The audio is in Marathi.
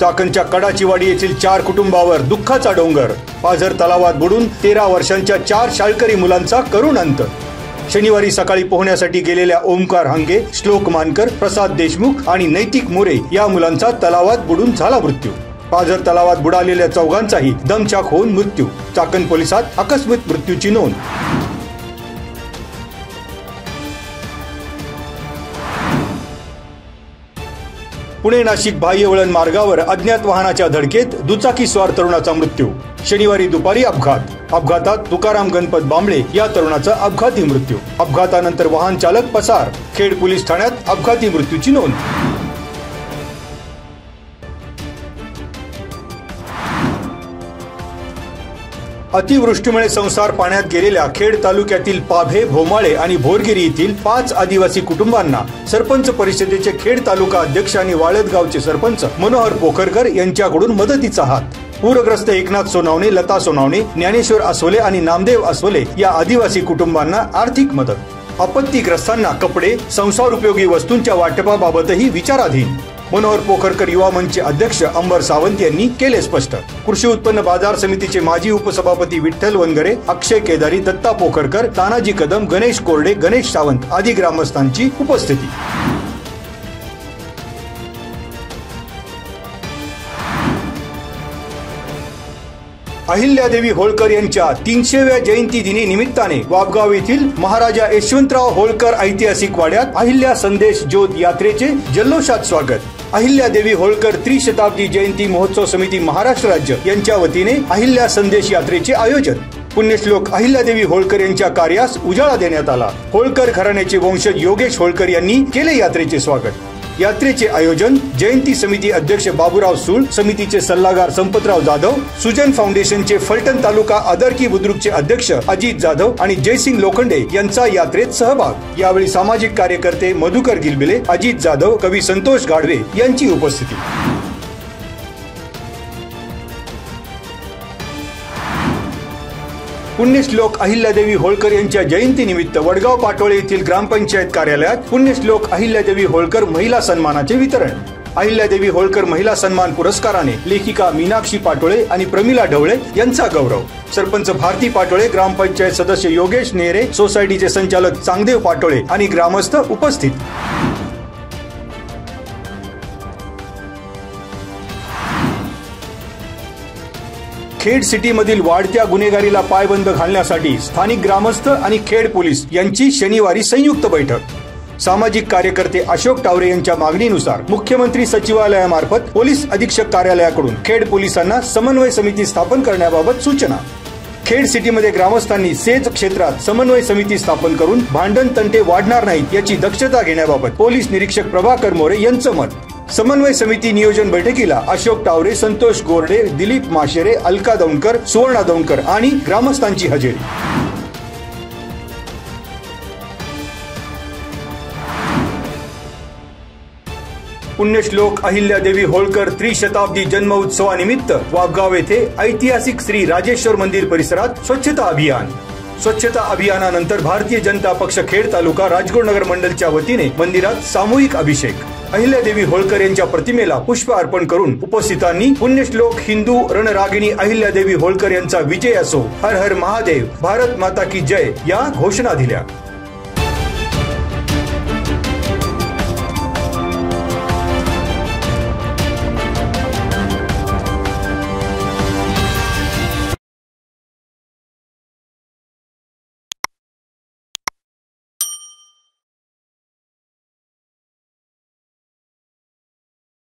चाकणच्या कडाचीवाडी येथील 4 कुटुंबावर दुःखाचा डोंगर. पाझर तलावात बुडून 13 वर्षांच्या 4 शाळकरी मुलांचा करुण अंत. शनिवारी सकाळी पोहण्यासाठी गेलेल्या ओमकार हंगे, श्लोक मानकर, प्रसाद देशमुख आणि नैतिक मोरे या मुलांचा तलावात बुडून झाला मृत्यू. पाझर तलावात बुडालेल्या चौघांचाही दमछाक होऊन मृत्यू. चाकण पोलिसात आकस्मिक मृत्यूची नोंद. पुणे नाशिक बाह्यवळण मार्गावर अज्ञात वाहनाच्या धडकेत दुचाकी स्वार तरुणाचा मृत्यू. शनिवारी दुपारी अपघातात तुकाराम गणपत बांबळे या तरुणाचा अपघाती मृत्यू. अपघातानंतर वाहन चालक पसार. खेड पोलीस ठाण्यात अपघाती मृत्यूची नोंद. अतिवृष्टीमुळे संसार पाण्यात गेलेल्या खेड तालुक्यातील पाभे, भोमाळे आणि भोरगिरी येथील 5 आदिवासी कुटुंबांना सरपंच परिषदेचे खेड तालुका अध्यक्ष आणि वाळद गावचे सरपंच मनोहर पोखरकर यांच्याकडून मदतीचा हात. पूरग्रस्त एकनाथ सोनावणे, लता सोनावणे, ज्ञानेश्वर अस्वले आणि नामदेव अस्वले या आदिवासी कुटुंबांना आर्थिक मदत. आपत्तीग्रस्तांना कपडे, संसार उपयोगी वस्तूंच्या वाटपाबाबतही विचाराधीन. मनोहर पोखरकर युवा मंचचे अध्यक्ष अंबर सावंत यांनी केले स्पष्ट. कृषी उत्पन्न बाजार समितीचे माजी उपसभापती विठ्ठल वनगरे, अक्षय केदारी, दत्ता पोखरकर, तानाजी कदम, गणेश कोरडे, गणेश सावंत आदी ग्रामस्थांची उपस्थिती. अहिल्यादेवी होळकर यांच्या 300व्या जयंती दिनी निमित्ताने वाबगाव येथील महाराजा यशवंतराव होळकर ऐतिहासिक वाड्यात अहिल्या संदेश ज्योत यात्रेचे जल्लोषात स्वागत. अहिल्यादेवी होळकर त्रिशताब्दी जयंती महोत्सव समिती महाराष्ट्र राज्य यांच्या वतीने अहिल्या संदेश यात्रेचे आयोजन. पुण्यश्लोक अहिल्यादेवी होळकर यांच्या कार्यास उजाळा देण्यात आला. होळकर घराण्याचे वंशज योगेश होळकर यांनी केले यात्रेचे स्वागत. यात्रेचे आयोजन जयंती समिती अध्यक्ष बाबूराव सूळ, समितीचे सल्लागार संपतराव जाधव, सुजन फाउंडेशनचे फलटण तालुका आदरकी बुद्रुकचे अध्यक्ष अजित जाधव आणि जयसिंग लोखंडे यांचा यात्रेत सहभाग. यावेळी सामाजिक कार्यकर्ते मधुकर गिलबिले, अजित जाधव, कवी संतोष गाढवे यांची उपस्थिती. पुण्यश्लोक अहिल्यादेवी होळकर यांच्या जयंतीनिमित्त वडगाव पाटोळे येथील ग्रामपंचायत कार्यालयात पुण्यश्लोक अहिल्यादेवी होळकर महिला सन्मानाचे वितरण. अहिल्यादेवी होळकर महिला सन्मान पुरस्काराने लेखिका मीनाक्षी पाटोळे आणि प्रमिला ढवळे यांचा गौरव. सरपंच भारती पाटोळे, ग्रामपंचायत सदस्य योगेश नेहरे, सोसायटीचे संचालक चांगदेव पाटोळे आणि ग्रामस्थ उपस्थित. खेड सिटी मधील वाढत्या गुन्हेगारीला पायबंद घालण्यासाठी स्थानिक ग्रामस्थ आणि खेड पोलीस यांची शनिवारी संयुक्त बैठक. सामाजिक कार्यकर्ते अशोक टावरे यांच्या मागणीनुसार मुख्यमंत्री सचिवालयामार्फत पोलीस अधीक्षक कार्यालयाकडून खेड पोलिसांना समन्वय समिती स्थापन करण्याबाबत सूचना. खेड सिटीमध्ये ग्रामस्थांनी सेज क्षेत्रात समन्वय समिती स्थापन करून भांडण तंटे वाढणार नाहीत याची दक्षता घेण्याबाबत पोलीस निरीक्षक प्रभाकर मोरे यांचं मत. समन्वय समिती नियोजन बैठकीला अशोक टावरे, संतोष गोरडे, दिलीप माशेरे, अलका दौंडकर, सुवर्णा दौंडकर आणि ग्रामस्थांची हजेरी. पुण्यश्लोक अहिल्यादेवी होळकर त्रिशताब्दी जन्म उत्सवानिमित्त वाबगाव येथे ऐतिहासिक श्री राजेश्वर मंदिर परिसरात स्वच्छता अभियान. स्वच्छता अभियानानंतर भारतीय जनता पक्ष खेड तालुका राजगुरुनगर मंडलच्या वतीने मंदिरात सामूहिक अभिषेक. अहिल्यादेवी होळकर यांच्या प्रतिमेला पुष्प अर्पण करून उपस्थितांनी पुण्यश्लोक हिंदू रणरागिणी अहिल्यादेवी होळकर यांचा विजय असो, हर हर महादेव, भारत माता की जय या घोषणा दिल्या.